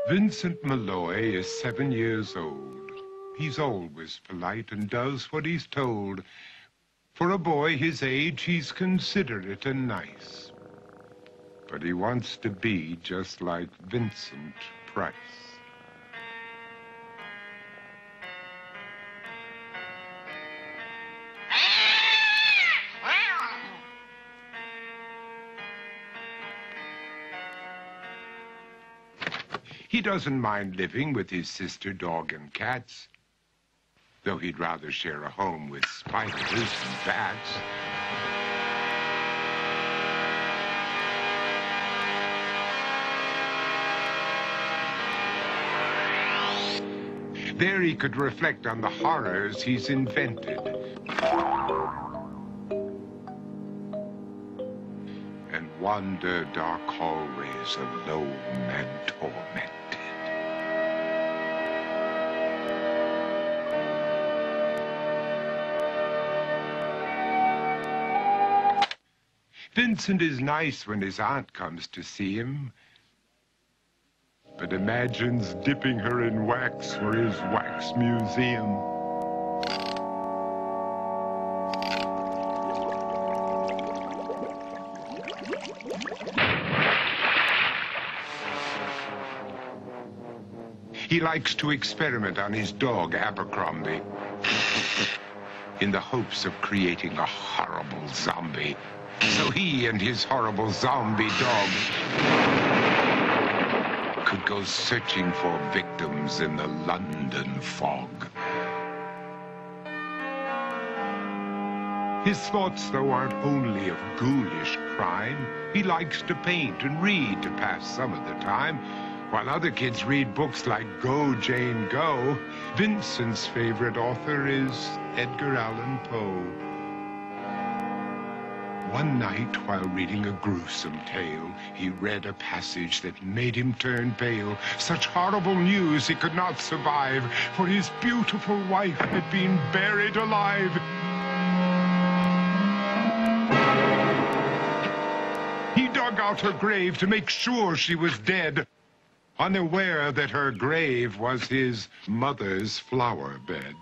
Vincent Malloy is 7 years old. He's always polite and does what he's told. For a boy his age, he's considerate and nice. But he wants to be just like Vincent Price. He doesn't mind living with his sister, dog, and cats, though he'd rather share a home with spiders and bats. There he could reflect on the horrors he's invented and wander dark hallways alone and tormented. Vincent is nice when his aunt comes to see him, but imagines dipping her in wax for his wax museum. He likes to experiment on his dog, Abercrombie, in the hopes of creating a horrible zombie. So he and his horrible zombie dog could go searching for victims in the London fog. His thoughts, though, aren't only of ghoulish crime. He likes to paint and read to pass some of the time. While other kids read books like Go, Jane, Go, Vincent's favorite author is Edgar Allan Poe. One night, while reading a gruesome tale, he read a passage that made him turn pale. Such horrible news he could not survive, for his beautiful wife had been buried alive. He dug out her grave to make sure she was dead, unaware that her grave was his mother's flower bed.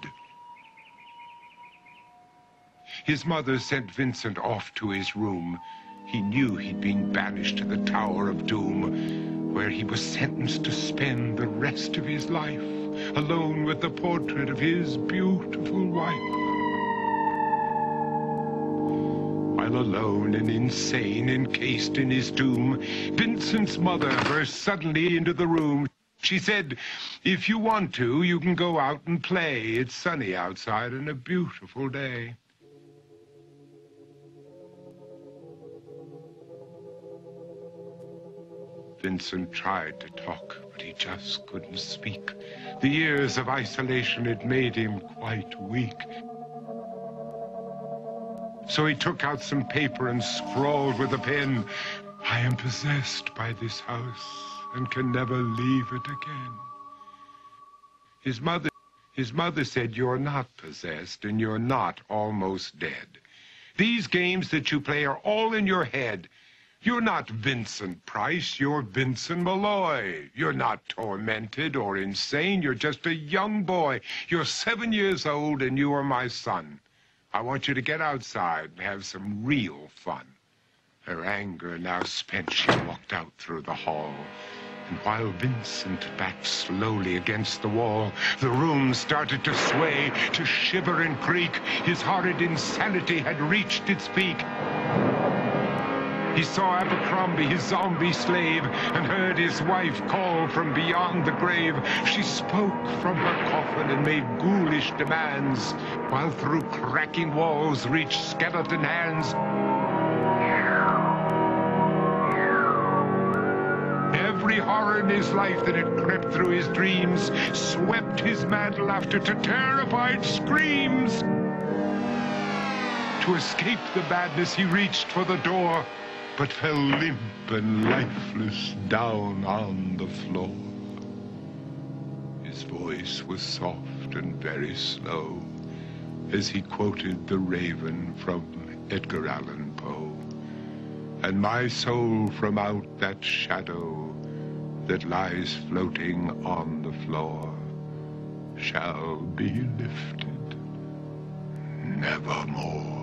His mother sent Vincent off to his room. He knew he'd been banished to the Tower of Doom, where he was sentenced to spend the rest of his life alone with the portrait of his beautiful wife. While alone and insane, encased in his tomb, Vincent's mother burst suddenly into the room. She said, "If you want to, you can go out and play. It's sunny outside and a beautiful day." Vincent tried to talk, but he just couldn't speak. The years of isolation had made him quite weak. So he took out some paper and scrawled with a pen, "I am possessed by this house and can never leave it again." His mother said, "You're not possessed and you're not almost dead. These games that you play are all in your head. You're not Vincent Price, you're Vincent Malloy. You're not tormented or insane, you're just a young boy. You're 7 years old and you are my son. I want you to get outside and have some real fun." Her anger now spent, she walked out through the hall. And while Vincent backed slowly against the wall, the room started to sway, to shiver and creak. His horrid insanity had reached its peak. He saw Abercrombie, his zombie slave, and heard his wife call from beyond the grave. She spoke from her coffin and made ghoulish demands, while through cracking walls reached skeleton hands. Every horror in his life that had crept through his dreams swept his mad laughter to terrified screams. To escape the madness, he reached for the door, but fell limp and lifeless down on the floor. His voice was soft and very slow as he quoted The Raven from Edgar Allan Poe. And my soul from out that shadow that lies floating on the floor shall be lifted nevermore.